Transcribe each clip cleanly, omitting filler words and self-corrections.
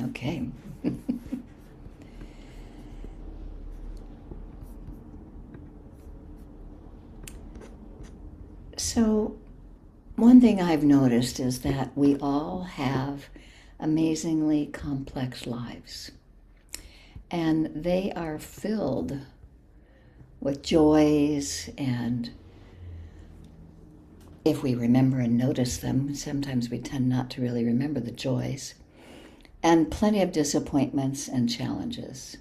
Okay. So, one thing I've noticed is that we all have amazingly complex lives, and they are filled with joys, and if we remember and notice them, sometimes we tend not to really remember the joys, and plenty of disappointments and challenges.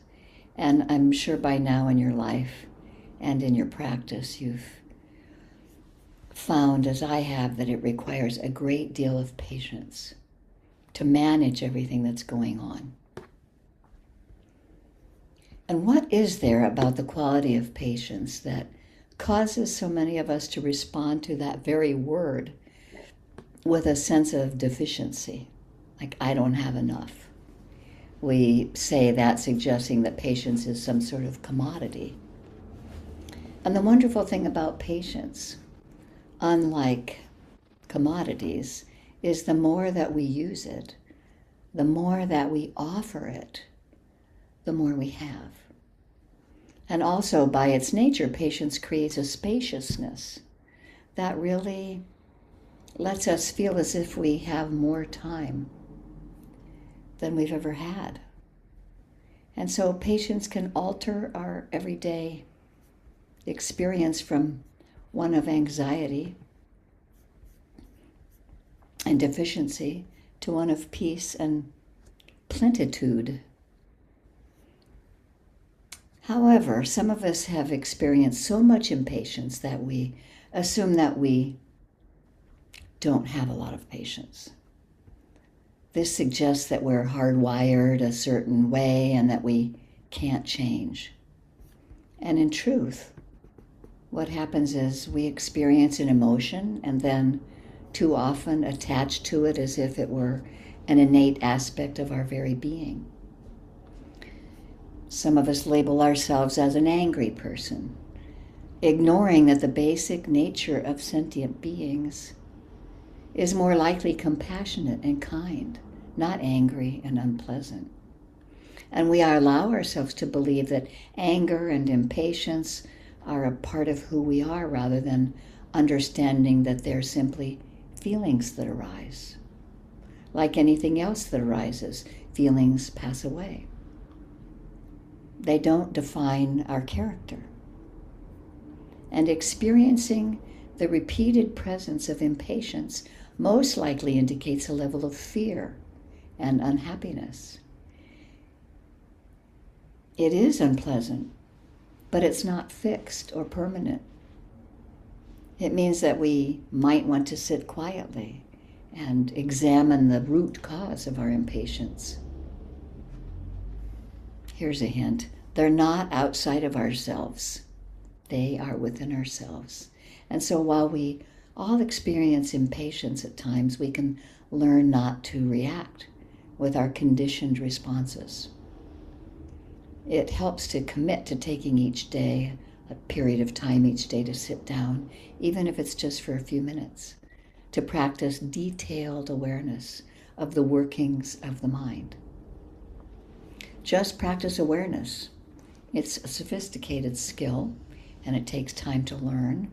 And I'm sure by now in your life and in your practice, you've found, as I have, that it requires a great deal of patience to manage everything that's going on. And what is there about the quality of patience that causes so many of us to respond to that very word with a sense of deficiency? Like, I don't have enough. We say that suggesting that patience is some sort of commodity. And the wonderful thing about patience, unlike commodities, is the more that we use it, the more that we offer it, the more we have. And also, by its nature, patience creates a spaciousness that really lets us feel as if we have more time than we've ever had. And so patience can alter our everyday experience from one of anxiety and deficiency to one of peace and plenitude. However, some of us have experienced so much impatience that we assume that we don't have a lot of patience. This suggests that we're hardwired a certain way and that we can't change. And in truth, what happens is we experience an emotion and then too often attach to it as if it were an innate aspect of our very being. Some of us label ourselves as an angry person, ignoring that the basic nature of sentient beings is more likely compassionate and kind, not angry and unpleasant. And we allow ourselves to believe that anger and impatience are a part of who we are rather than understanding that they're simply feelings that arise. Like anything else that arises, feelings pass away. They don't define our character. And experiencing the repeated presence of impatience most likely indicates a level of fear and unhappiness. It is unpleasant, but it's not fixed or permanent. It means that we might want to sit quietly and examine the root cause of our impatience. Here's a hint. They're not outside of ourselves. They are within ourselves. And so while we all experience impatience at times, we can learn not to react with our conditioned responses. It helps to commit to taking each day a period of time each day to sit down, even if it's just for a few minutes, to practice detailed awareness of the workings of the mind. Just practice awareness. It's a sophisticated skill, and it takes time to learn,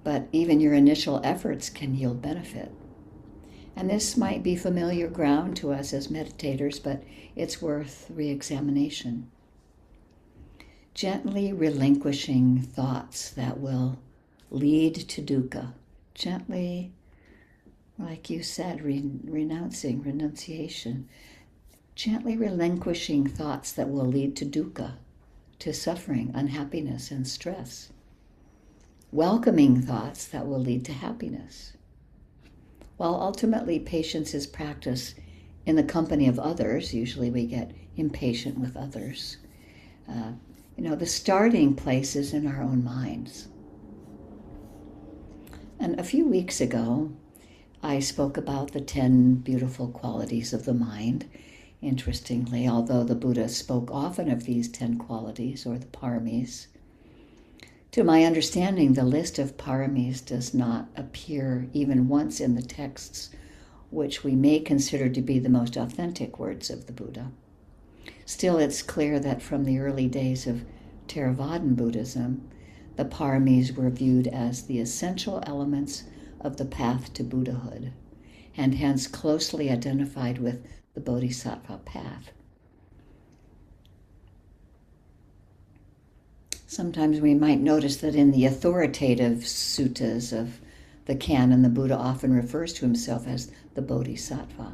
but even your initial efforts can yield benefit. And this might be familiar ground to us as meditators, but it's worth re-examination. Gently relinquishing thoughts that will lead to dukkha. Gently, like you said, renunciation. Gently relinquishing thoughts that will lead to dukkha, to suffering, unhappiness, and stress. Welcoming thoughts that will lead to happiness. While ultimately patience is practiced in the company of others, usually we get impatient with others. The starting place is in our own minds. And a few weeks ago, I spoke about the 10 beautiful qualities of the mind. Interestingly, although the Buddha spoke often of these 10 qualities, or the paramis, to my understanding, the list of paramis does not appear even once in the texts which we may consider to be the most authentic words of the Buddha. Still, it's clear that from the early days of Theravadan Buddhism, the paramis were viewed as the essential elements of the path to Buddhahood, and hence closely identified with the Bodhisattva path. Sometimes we might notice that in the authoritative suttas of the canon, the Buddha often refers to himself as the Bodhisattva.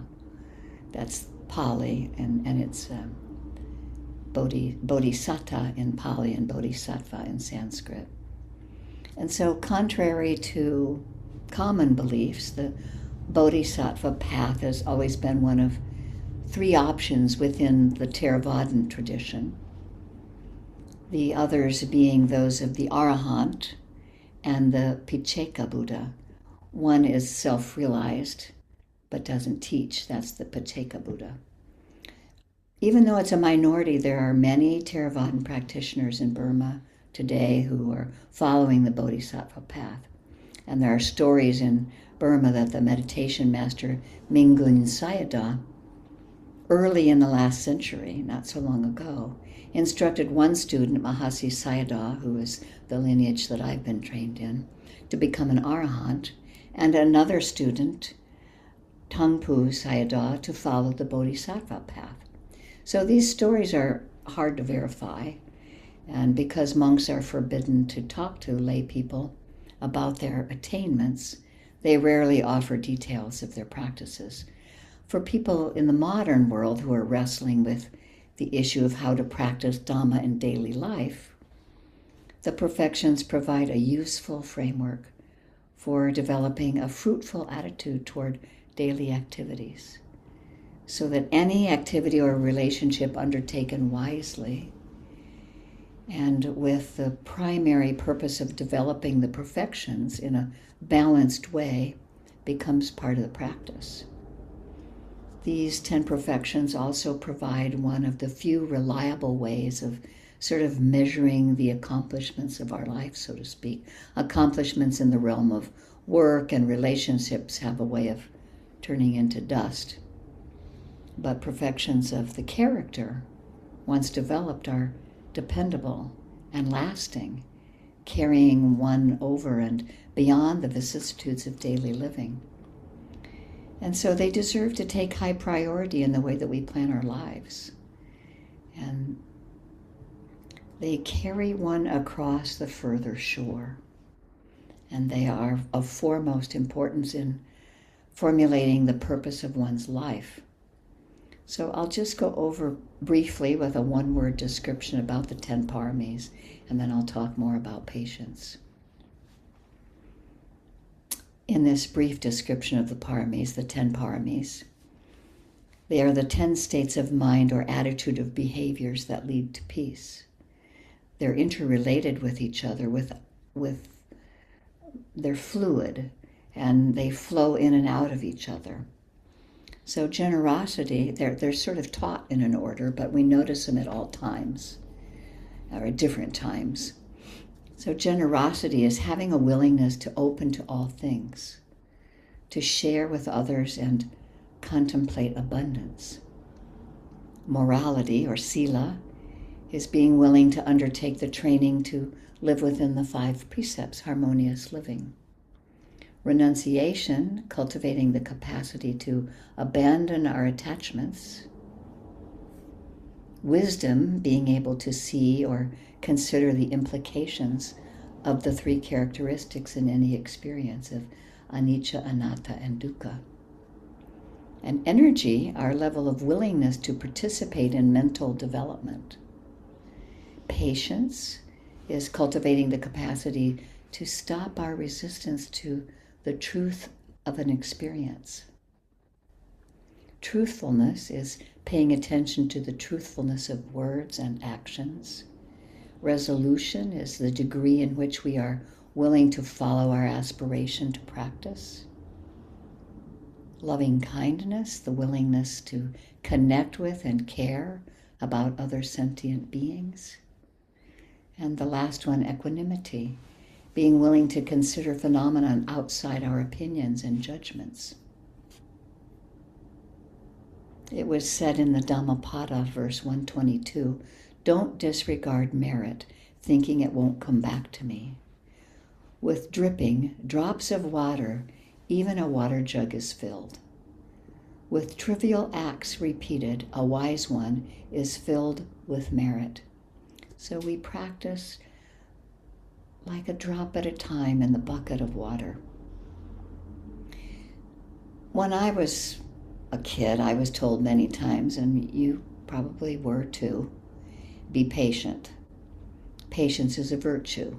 That's Pali, and it's Bodhisatta in Pali and Bodhisattva in Sanskrit. And so, contrary to common beliefs, the Bodhisattva path has always been one of three options within the Theravadan tradition, the others being those of the Arahant and the Pacceka Buddha. One is self-realized but doesn't teach. That's the Pacceka Buddha. Even though it's a minority, there are many Theravadan practitioners in Burma today who are following the Bodhisattva path. And there are stories in Burma that the meditation master Mingun Sayadaw, early in the last century, not so long ago, instructed one student, Mahasi Sayadaw, who is the lineage that I've been trained in, to become an Arahant, and another student, Tangpu Sayadaw, to follow the Bodhisattva path. So these stories are hard to verify, and because monks are forbidden to talk to lay people about their attainments, they rarely offer details of their practices. For people in the modern world who are wrestling with the issue of how to practice Dhamma in daily life, the perfections provide a useful framework for developing a fruitful attitude toward daily activities, so that any activity or relationship undertaken wisely and with the primary purpose of developing the perfections in a balanced way becomes part of the practice. These 10 perfections also provide one of the few reliable ways of sort of measuring the accomplishments of our life, so to speak. Accomplishments in the realm of work and relationships have a way of turning into dust. But perfections of the character, once developed, are dependable and lasting, carrying one over and beyond the vicissitudes of daily living. And so they deserve to take high priority in the way that we plan our lives. And they carry one across the further shore. And they are of foremost importance in formulating the purpose of one's life. So I'll just go over briefly with a one-word description about the 10 paramis, and then I'll talk more about patience. In this brief description of the paramis, the 10 paramis, they are the 10 states of mind or attitude of behaviors that lead to peace. They're interrelated with each other, they're fluid, and they flow in and out of each other. So generosity, they're sort of taught in an order, but we notice them at all times, or at different times. So generosity is having a willingness to open to all things, to share with others and contemplate abundance. Morality, or sila, is being willing to undertake the training to live within the 5 precepts, harmonious living. Renunciation, cultivating the capacity to abandon our attachments. Wisdom, being able to see or consider the implications of the 3 characteristics in any experience of anicca, anatta, and dukkha. And energy, our level of willingness to participate in mental development. Patience is cultivating the capacity to stop our resistance to the truth of an experience. Truthfulness is paying attention to the truthfulness of words and actions. Resolution is the degree in which we are willing to follow our aspiration to practice. Loving kindness, the willingness to connect with and care about other sentient beings. And the last one, equanimity, being willing to consider phenomena outside our opinions and judgments. It was said in the Dhammapada, verse 122, don't disregard merit, thinking it won't come back to me. With dripping drops of water, even a water jug is filled. With trivial acts repeated, a wise one is filled with merit. So we practice like a drop at a time in the bucket of water. When I was a kid, I was told many times, and you probably were too, be patient. Patience is a virtue.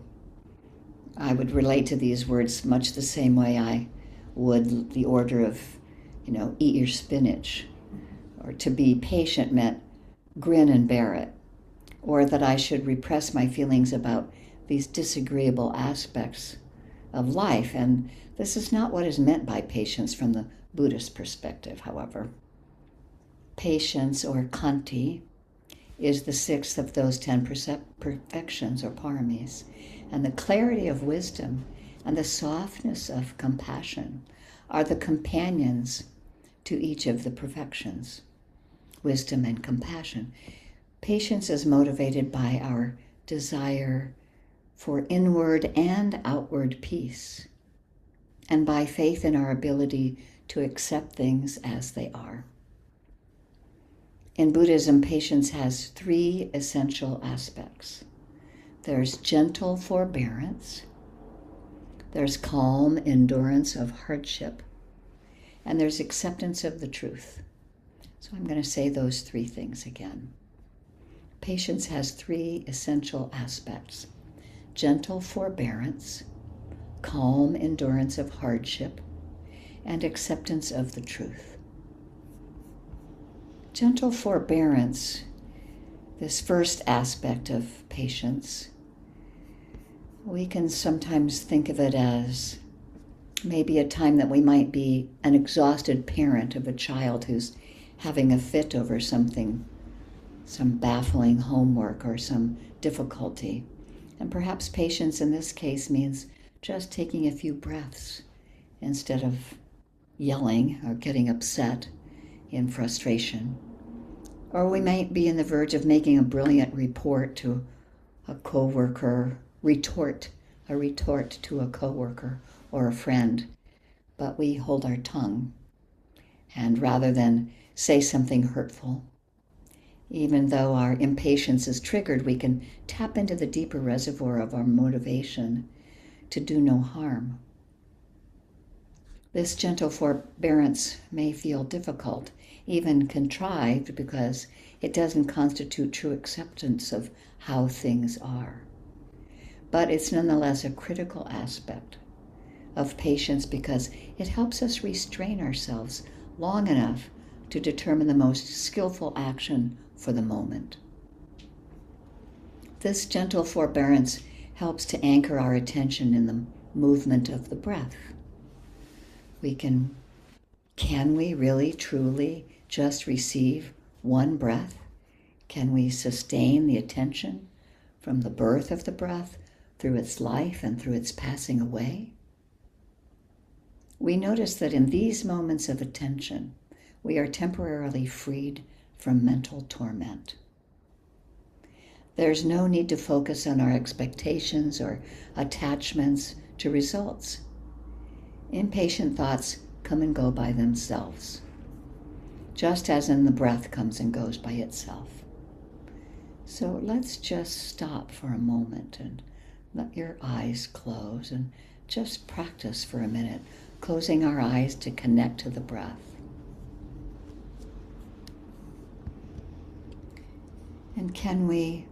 I would relate to these words much the same way I would the order of, eat your spinach. Or to be patient meant grin and bear it. Or that I should repress my feelings about these disagreeable aspects of life. And this is not what is meant by patience from the Buddhist perspective, however. Patience, or khanti, is the sixth of those 10 perfections, or paramis. And the clarity of wisdom and the softness of compassion are the companions to each of the perfections. Wisdom and compassion. Patience is motivated by our desire for inward and outward peace, and by faith in our ability to accept things as they are. In Buddhism, patience has 3 essential aspects. There's gentle forbearance, there's calm endurance of hardship, and there's acceptance of the truth. So I'm going to say those 3 things again. Patience has 3 essential aspects: gentle forbearance, calm endurance of hardship, and acceptance of the truth. Gentle forbearance, this first aspect of patience, we can sometimes think of it as maybe a time that we might be an exhausted parent of a child who's having a fit over something, some baffling homework or some difficulty. And perhaps patience in this case means just taking a few breaths instead of yelling or getting upset in frustration. Or we might be on the verge of making a brilliant report to a coworker, a retort to a coworker or a friend, but we hold our tongue. And rather than say something hurtful, even though our impatience is triggered, we can tap into the deeper reservoir of our motivation to do no harm. This gentle forbearance may feel difficult, even contrived, because it doesn't constitute true acceptance of how things are. But it's nonetheless a critical aspect of patience because it helps us restrain ourselves long enough to determine the most skillful action for the moment. This gentle forbearance helps to anchor our attention in the movement of the breath. Can we really, truly just receive one breath? Can we sustain the attention from the birth of the breath through its life and through its passing away? We notice that in these moments of attention, we are temporarily freed from mental torment. There's no need to focus on our expectations or attachments to results. Impatient thoughts come and go by themselves, just as in the breath comes and goes by itself. So let's just stop for a moment and let your eyes close and just practice for a minute, closing our eyes to connect to the breath. And can we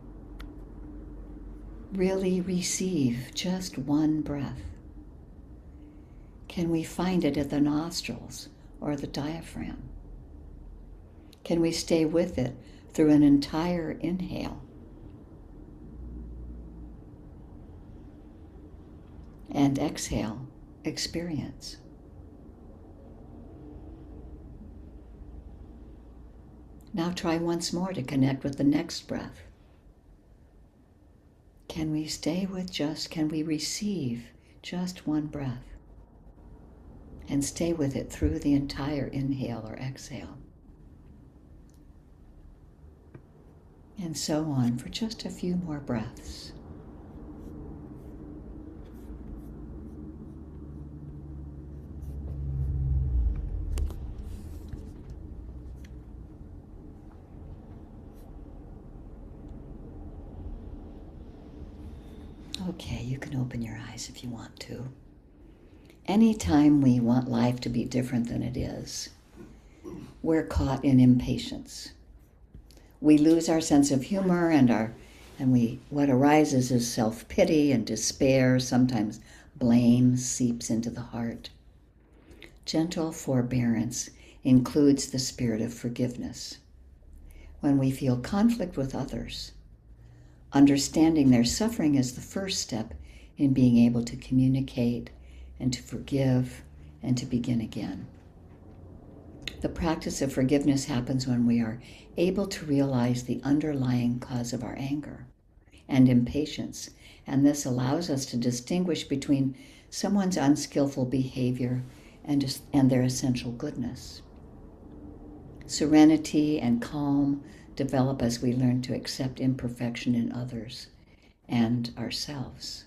really receive just one breath? Can we find it at the nostrils or the diaphragm? Can we stay with it through an entire inhale? And exhale, experience. Now try once more to connect with the next breath. Can we receive just one breath? And stay with it through the entire inhale or exhale. And so on for just a few more breaths. Okay, you can open your eyes if you want to. Anytime we want life to be different than it is, we're caught in impatience. We lose our sense of humor what arises is self-pity and despair. Sometimes blame seeps into the heart. Gentle forbearance includes the spirit of forgiveness. When we feel conflict with others, understanding their suffering is the first step in being able to communicate and to forgive and to begin again. The practice of forgiveness happens when we are able to realize the underlying cause of our anger and impatience, and this allows us to distinguish between someone's unskillful behavior and their essential goodness. Serenity and calm develop as we learn to accept imperfection in others and ourselves.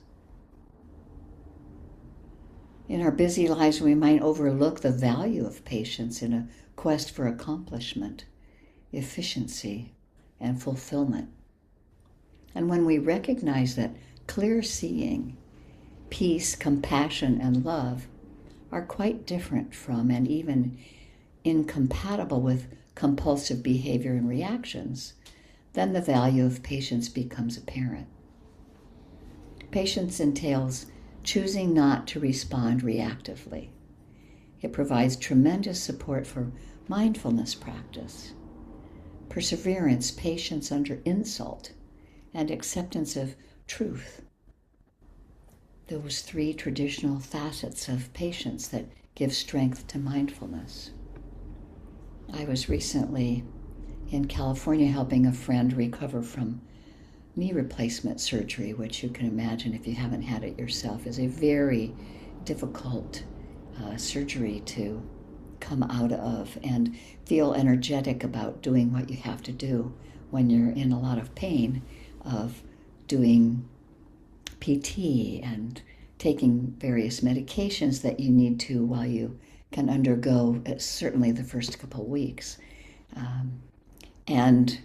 In our busy lives, we might overlook the value of patience in a quest for accomplishment, efficiency, and fulfillment. And when we recognize that clear seeing, peace, compassion, and love are quite different from and even incompatible with compulsive behavior and reactions, then the value of patience becomes apparent. Patience entails choosing not to respond reactively. It provides tremendous support for mindfulness practice, perseverance, patience under insult, and acceptance of truth. Those three traditional facets of patience that give strength to mindfulness. I was recently in California helping a friend recover from knee replacement surgery, which you can imagine if you haven't had it yourself is a very difficult surgery to come out of and feel energetic about doing what you have to do when you're in a lot of pain of doing PT and taking various medications that you need to while you can undergo certainly the first couple weeks. And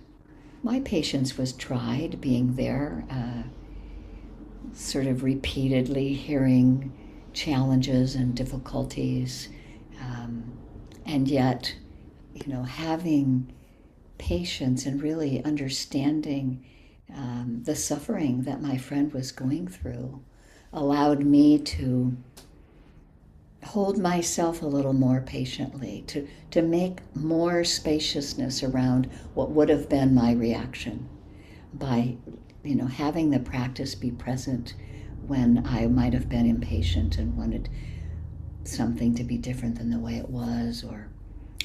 my patience was tried being there, sort of repeatedly hearing challenges and difficulties, and yet, having patience and really understanding the suffering that my friend was going through allowed me to hold myself a little more patiently, to make more spaciousness around what would have been my reaction by, having the practice be present when I might have been impatient and wanted something to be different than the way it was, or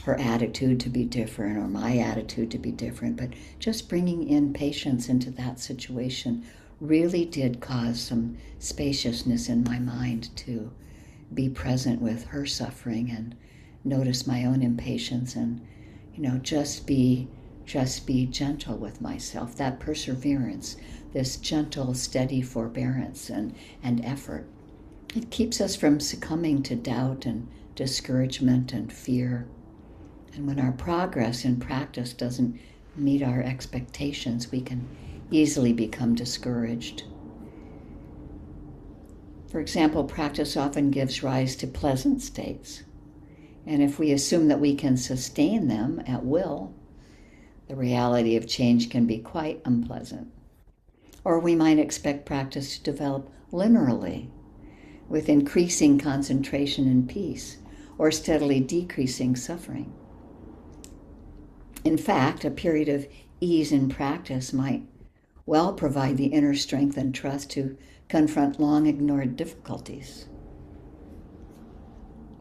her attitude to be different, or my attitude to be different. But just bringing in patience into that situation really did cause some spaciousness in my mind to be present with her suffering and notice my own impatience and, just be gentle with myself. That perseverance, this gentle, steady forbearance and effort, it keeps us from succumbing to doubt and discouragement and fear. And when our progress in practice doesn't meet our expectations, we can easily become discouraged. For example, practice often gives rise to pleasant states. And if we assume that we can sustain them at will, the reality of change can be quite unpleasant. Or we might expect practice to develop linearly, with increasing concentration and peace, or steadily decreasing suffering. In fact, a period of ease in practice might well provide the inner strength and trust to confront long-ignored difficulties.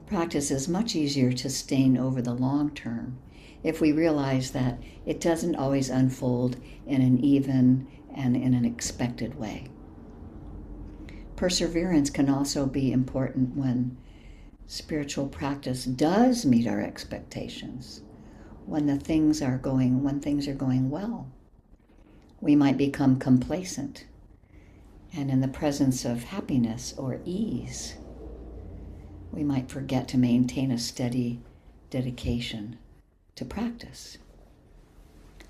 Practice is much easier to sustain over the long term if we realize that it doesn't always unfold in an even and in an expected way. Perseverance can also be important when spiritual practice does meet our expectations, when things are going well. we might become complacent. And in the presence of happiness or ease, we might forget to maintain a steady dedication to practice.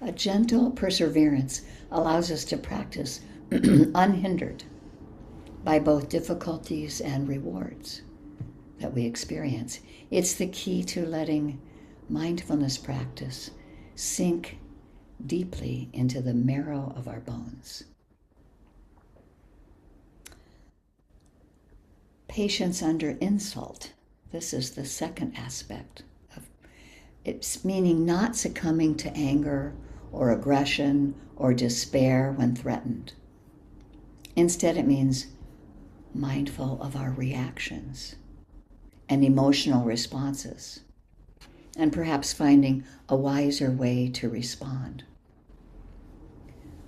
A gentle perseverance allows us to practice unhindered by both difficulties and rewards that we experience. It's the key to letting mindfulness practice sink deeply into the marrow of our bones. Patience under insult. This is the second aspect of it's meaning not succumbing to anger or aggression or despair when threatened. Instead, it means mindful of our reactions and emotional responses, and perhaps finding a wiser way to respond.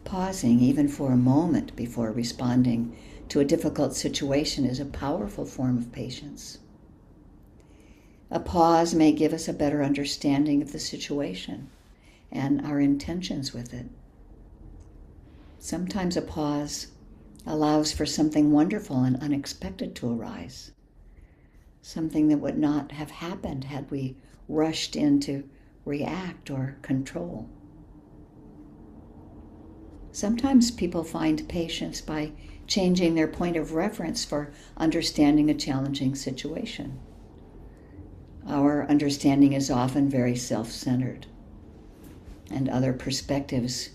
Pausing even for a moment before responding to a difficult situation is a powerful form of patience. A pause may give us a better understanding of the situation and our intentions with it. Sometimes a pause allows for something wonderful and unexpected to arise, something that would not have happened had we rushed in to react or control. Sometimes people find patience by changing their point of reference for understanding a challenging situation. Our understanding is often very self-centered, and other perspectives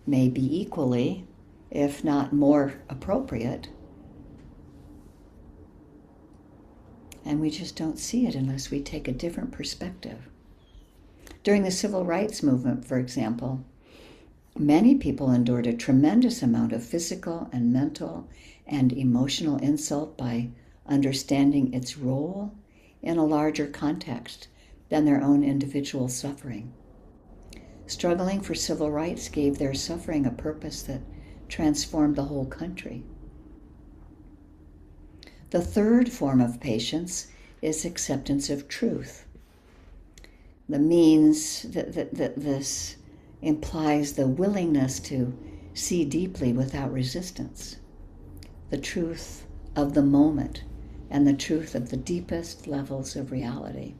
may be equally, if not more appropriate, and we just don't see it unless we take a different perspective. During the civil rights movement, for example, many people endured a tremendous amount of physical and mental and emotional insult by understanding its role in a larger context than their own individual suffering. Struggling for civil rights gave their suffering a purpose that transformed the whole country. The third form of patience is acceptance of truth. The means that this implies the willingness to see deeply without resistance, the truth of the moment and the truth of the deepest levels of reality.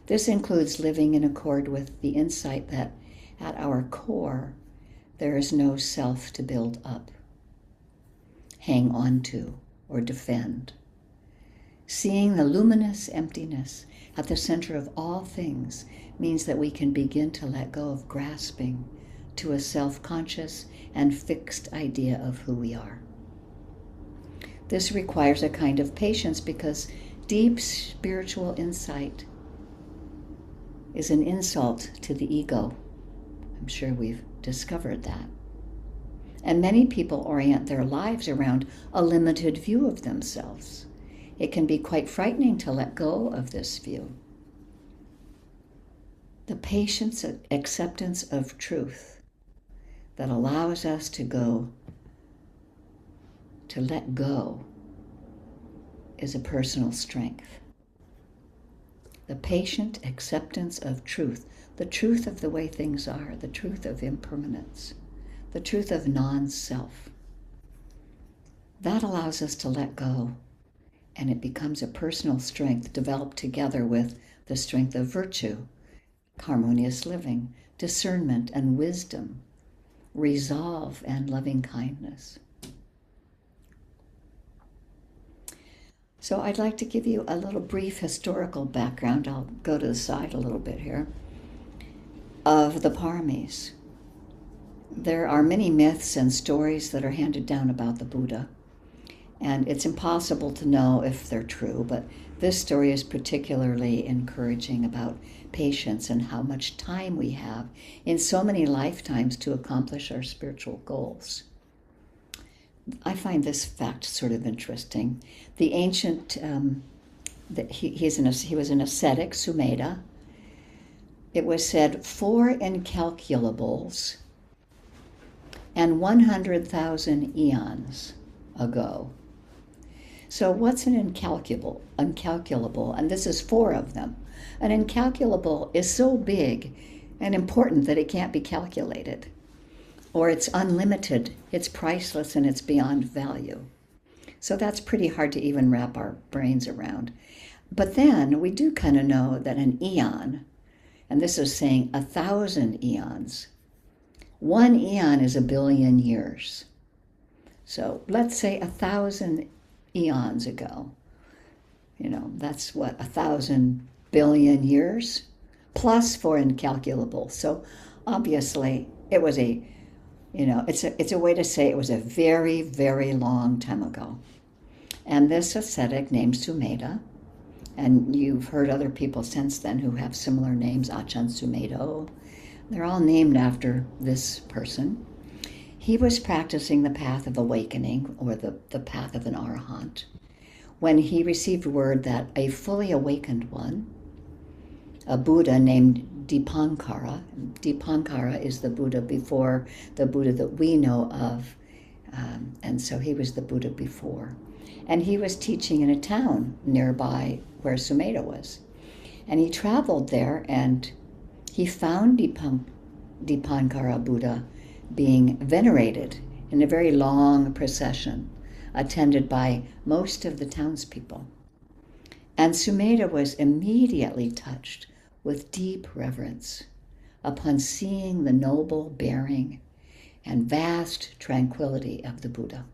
This includes living in accord with the insight that at our core, there is no self to build up, hang on to, or defend. Seeing the luminous emptiness at the center of all things means that we can begin to let go of grasping to a self-conscious and fixed idea of who we are. This requires a kind of patience because deep spiritual insight is an insult to the ego. I'm sure we've discovered that. And many people orient their lives around a limited view of themselves. It can be quite frightening to let go of this view. The patience and acceptance of truth that allows us to let go, is a personal strength. The patient acceptance of truth, the truth of the way things are, the truth of impermanence, the truth of non-self. That allows us to let go, and it becomes a personal strength developed together with the strength of virtue, harmonious living, discernment and wisdom, resolve and loving kindness. So I'd like to give you a little brief historical background. I'll go to the side a little bit here, of the Paramis. There are many myths and stories that are handed down about the Buddha, and it's impossible to know if they're true, but this story is particularly encouraging about patience and how much time we have in so many lifetimes to accomplish our spiritual goals. I find this fact sort of interesting. The ancient, he was an ascetic, Sumedha. It was said 4 incalculables and 100,000 eons ago. So what's an incalculable? And this is 4 of them. An incalculable is so big and important that it can't be calculated. or it's unlimited, it's priceless, and it's beyond value. So that's pretty hard to even wrap our brains around. But then we do kind of know that an eon, and this is saying 1,000 eons, one eon is 1,000,000,000 years. So let's say 1,000 eons ago, that's what, 1,000 billion years, plus 4 incalculable. So obviously it was it's a way to say it was a very, very long time ago. And this ascetic named Sumedha, and you've heard other people since then who have similar names, Achan Sumedho, they're all named after this person. He was practicing the path of awakening, or the path of an arahant, when he received word that a fully awakened one, a Buddha named Dipankara is the Buddha before the Buddha that we know of, and so he was the Buddha before. And he was teaching in a town nearby where Sumedha was. And he traveled there, and he found Dipankara Buddha being venerated in a very long procession, attended by most of the townspeople. And Sumedha was immediately touched with deep reverence upon seeing the noble bearing and vast tranquility of the Buddha.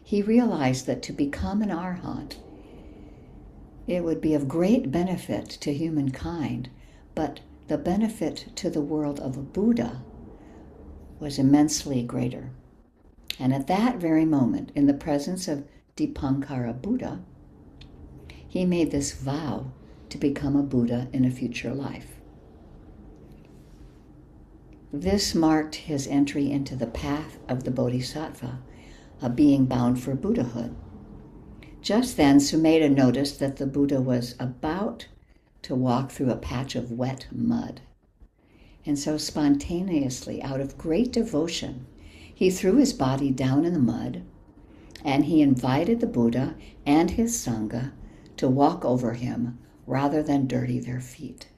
He realized that to become an arahant, it would be of great benefit to humankind, but the benefit to the world of a Buddha was immensely greater. And at that very moment, in the presence of Dipankara Buddha, he made this vow to become a Buddha in a future life. This marked his entry into the path of the Bodhisattva, a being bound for Buddhahood. Just then, Sumedha noticed that the Buddha was about to walk through a patch of wet mud. And so spontaneously, out of great devotion, he threw his body down in the mud, and he invited the Buddha and his Sangha to walk over him rather than dirty their feet.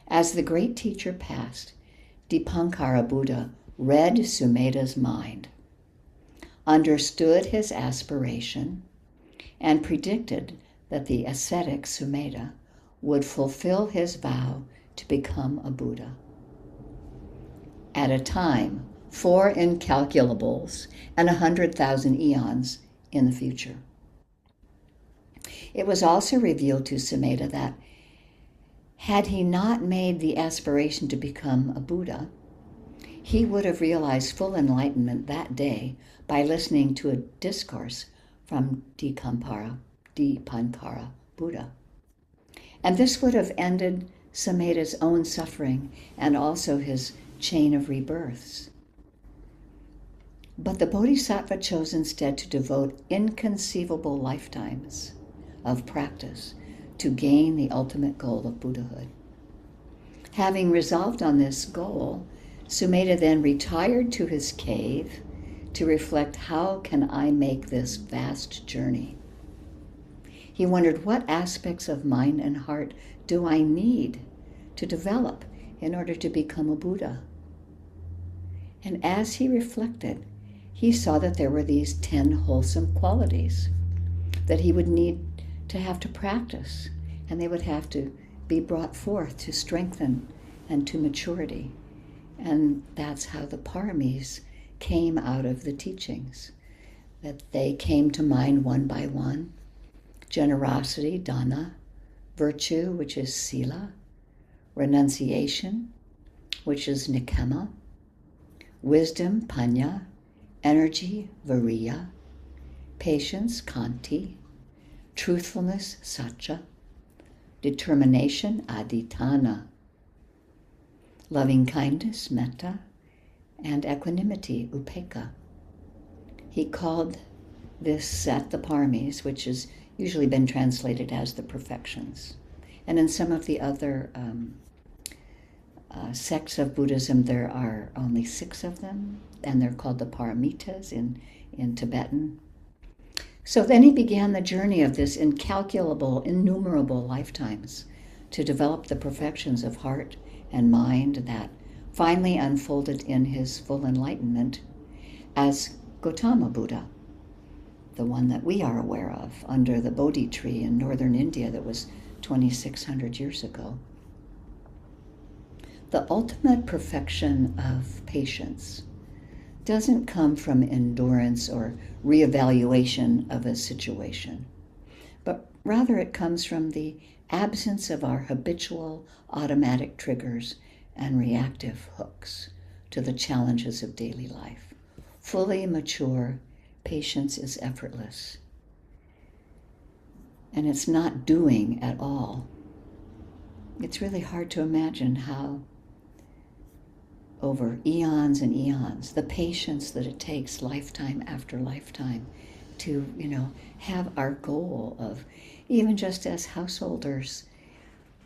As the great teacher passed, Dipankara Buddha read Sumedha's mind, understood his aspiration, and predicted that the ascetic Sumedha would fulfill his vow to become a Buddha. At a time, 4 incalculables and 100,000 eons in the future. It was also revealed to Sumedha that had he not made the aspiration to become a Buddha, he would have realized full enlightenment that day by listening to a discourse from Dipankara Buddha. And this would have ended Sumedha's own suffering and also his chain of rebirths. But the Bodhisattva chose instead to devote inconceivable lifetimes of practice to gain the ultimate goal of Buddhahood. Having resolved on this goal, Sumedha then retired to his cave to reflect, how can I make this vast journey? He wondered, what aspects of mind and heart do I need to develop in order to become a Buddha? And as he reflected, he saw that there were these 10 wholesome qualities that he would need to have to practice, and they would have to be brought forth to strengthen and to maturity. And that's how the Paramis came out of the teachings, that they came to mind one by one. Generosity, dana, virtue, which is sila, renunciation, which is nikema, wisdom, panya, energy, viriya, patience, kanti, truthfulness, satya, determination, adhitthana, loving kindness, metta, and equanimity, upekkha. He called this set the Paramis, which has usually been translated as the perfections. And in some of the other sects of Buddhism, there are only 6 of them, and they're called the Paramitas in Tibetan. So then he began the journey of this incalculable, innumerable lifetimes to develop the perfections of heart and mind that finally unfolded in his full enlightenment as Gautama Buddha, the one that we are aware of under the Bodhi tree in northern India that was 2,600 years ago. The ultimate perfection of patience doesn't come from endurance or reevaluation of a situation, but rather it comes from the absence of our habitual automatic triggers and reactive hooks to the challenges of daily life. Fully mature patience is effortless. And it's not doing at all. It's really hard to imagine how over eons and eons, the patience that it takes lifetime after lifetime to, have our goal of, even just as householders,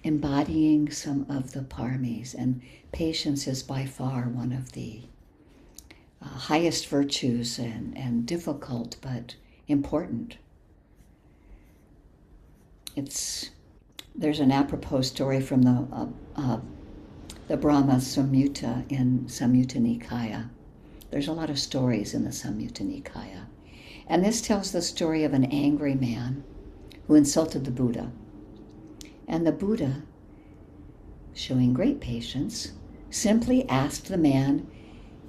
embodying some of the paramis. And patience is by far one of the highest virtues and difficult but important. There's an apropos story from the Brahma Samyutta in Samyutta Nikaya. There's a lot of stories in the Samyutta Nikaya. And this tells the story of an angry man who insulted the Buddha. And the Buddha, showing great patience, simply asked the man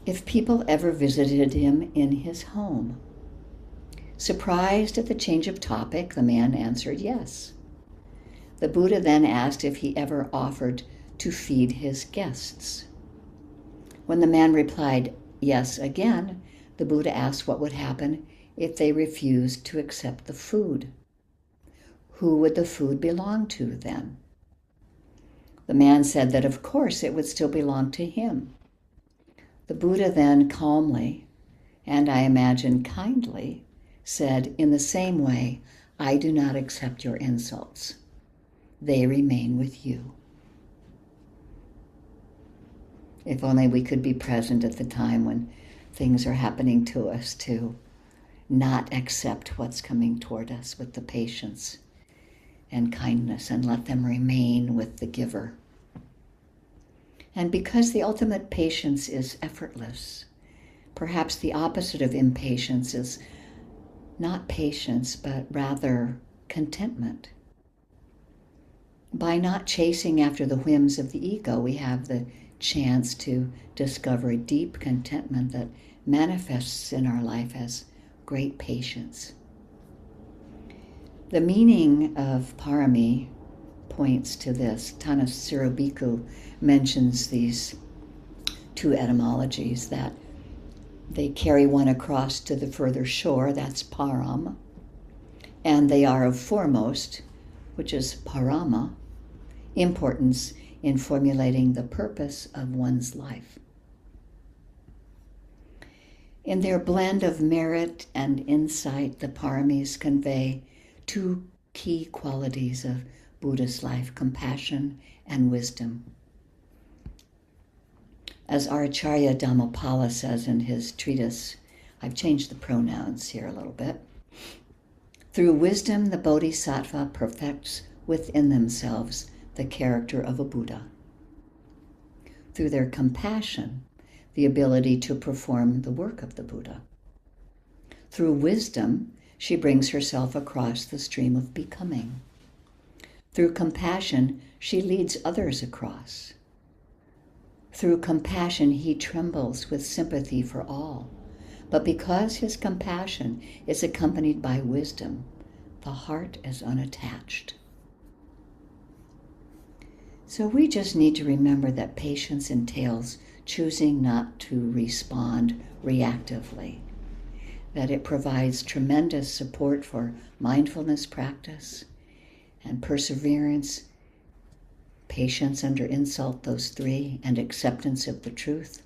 if people ever visited him in his home. Surprised at the change of topic, the man answered yes. The Buddha then asked if he ever offered to feed his guests. When the man replied yes again, the Buddha asked what would happen if they refused to accept the food. Who would the food belong to then? The man said that of course it would still belong to him. The Buddha then calmly, and I imagine kindly, said, in the same way, I do not accept your insults. They remain with you. If only we could be present at the time when things are happening to us to not accept what's coming toward us with the patience and kindness and let them remain with the giver. And because the ultimate patience is effortless, perhaps the opposite of impatience is not patience, but rather contentment. By not chasing after the whims of the ego, we have the chance to discover a deep contentment that manifests in our life as great patience. The meaning of Parami points to this. Thanissaro Bhikkhu mentions these two etymologies, that they carry one across to the further shore, that's Param, and they are of foremost, which is Parama, importance in formulating the purpose of one's life. In their blend of merit and insight, the Paramis convey two key qualities of Buddha's life: compassion and wisdom. As our Acharya Dhammapala says in his treatise, I've changed the pronouns here a little bit. Through wisdom, the Bodhisattva perfects within themselves the character of a Buddha. Through their compassion, the ability to perform the work of the Buddha. Through wisdom, she brings herself across the stream of becoming. Through compassion, she leads others across. Through compassion, he trembles with sympathy for all. But because his compassion is accompanied by wisdom, the heart is unattached. So we just need to remember that patience entails choosing not to respond reactively, that it provides tremendous support for mindfulness practice and perseverance, patience under insult, those three, and acceptance of the truth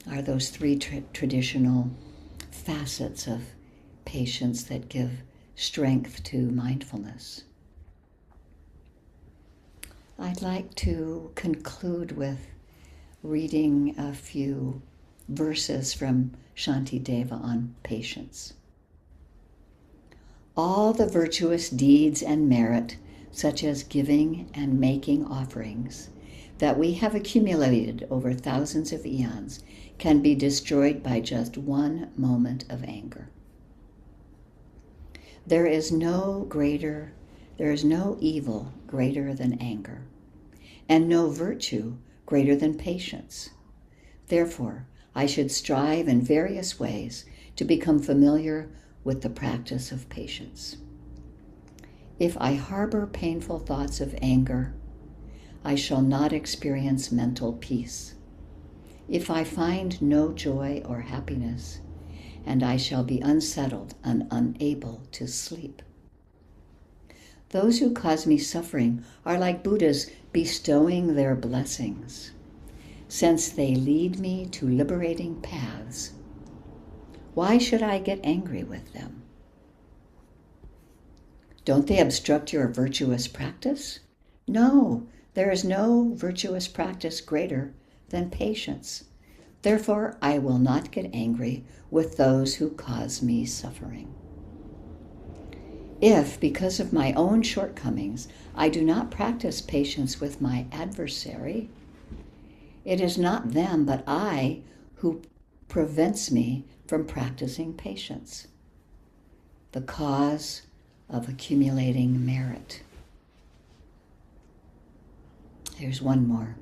are those three traditional facets of patience that give strength to mindfulness. I'd like to conclude with reading a few verses from Shantideva on patience. All the virtuous deeds and merit, such as giving and making offerings, that we have accumulated over thousands of eons can be destroyed by just one moment of anger. There is no evil greater than anger, and no virtue greater than patience. Therefore, I should strive in various ways to become familiar with the practice of patience. If I harbor painful thoughts of anger, I shall not experience mental peace. If I find no joy or happiness, and I shall be unsettled and unable to sleep. Those who cause me suffering are like Buddhas bestowing their blessings, since they lead me to liberating paths. Why should I get angry with them? Don't they obstruct your virtuous practice? No, there is no virtuous practice greater than patience. Therefore, I will not get angry with those who cause me suffering. If, because of my own shortcomings, I do not practice patience with my adversary, it is not them but I who prevents me from practicing patience, the cause of accumulating merit. Here's one more.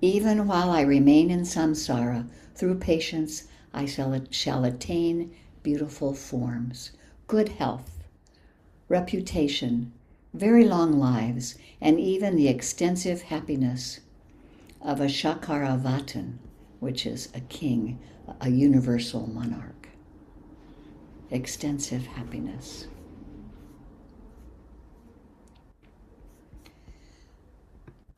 Even while I remain in samsara, through patience I shall attain beautiful forms, good health, reputation, very long lives, and even the extensive happiness of a Chakravartin, which is a king, a universal monarch. Extensive happiness.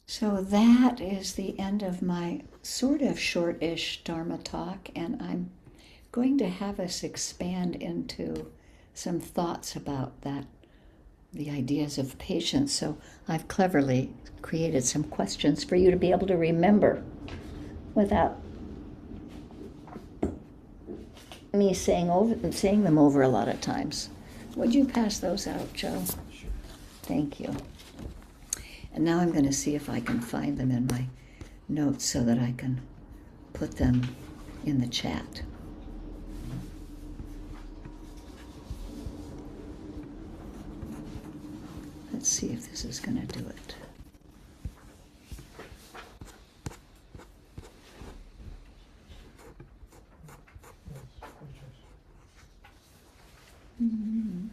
So that is the end of my sort of short-ish Dharma talk, and I'm going to have us expand into some thoughts about that, the ideas of patience. So I've cleverly created some questions for you to be able to remember without me saying them over a lot of times. Would you pass those out, Joe? Sure. Thank you. And now I'm going to see if I can find them in my notes so that I can put them in the chat. Let's see if this is going to do it. Mm-hmm.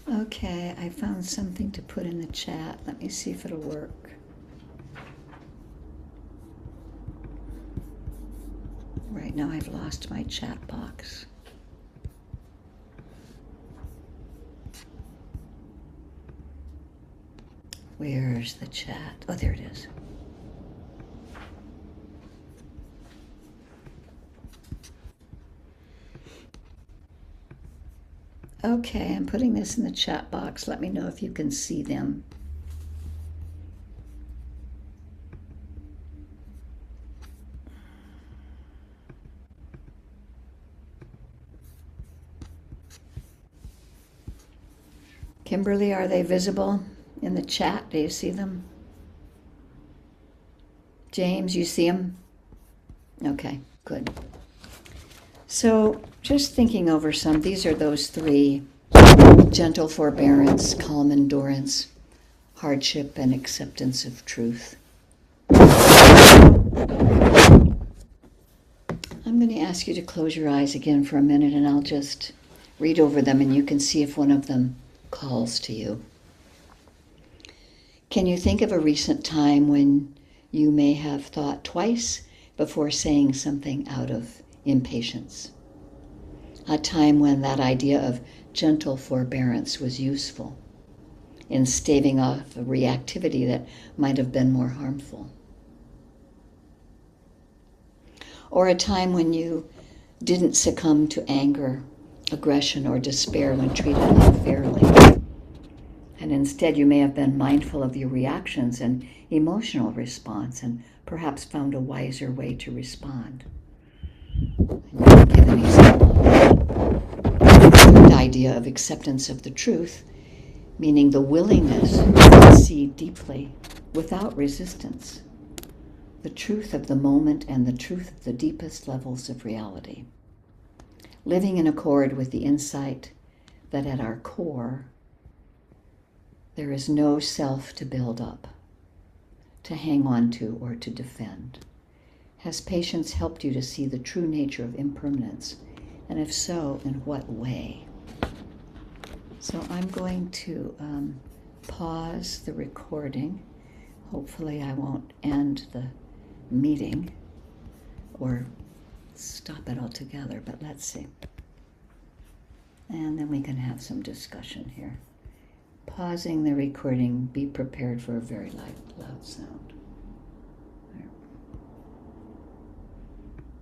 Okay, I found something to put in the chat. Let me see if it'll work. Right now I've lost my chat box. Where's the chat? Oh, there it is. Okay, I'm putting this in the chat box. Let me know if you can see them. Kimberly, are they visible in the chat? Do you see them? James, you see them? Okay, good. So just thinking over some, these are those three: gentle forbearance, calm endurance, hardship, and acceptance of truth. I'm going to ask you to close your eyes again for a minute, and I'll just read over them, and you can see if one of them calls to you. Can you think of a recent time when you may have thought twice before saying something out of impatience? A time when that idea of gentle forbearance was useful in staving off a reactivity that might have been more harmful. Or a time when you didn't succumb to anger, aggression, or despair when treated unfairly. And instead you may have been mindful of your reactions and emotional response and perhaps found a wiser way to respond. I'm going to give an example. The idea of acceptance of the truth, meaning the willingness to see deeply, without resistance, the truth of the moment and the truth of the deepest levels of reality. Living in accord with the insight that at our core, there is no self to build up, to hang on to, or to defend. Has patience helped you to see the true nature of impermanence? And if so, in what way? So I'm going to pause the recording. Hopefully I won't end the meeting or stop it altogether, but let's see. And then we can have some discussion here. Pausing the recording, be prepared for a very loud sound.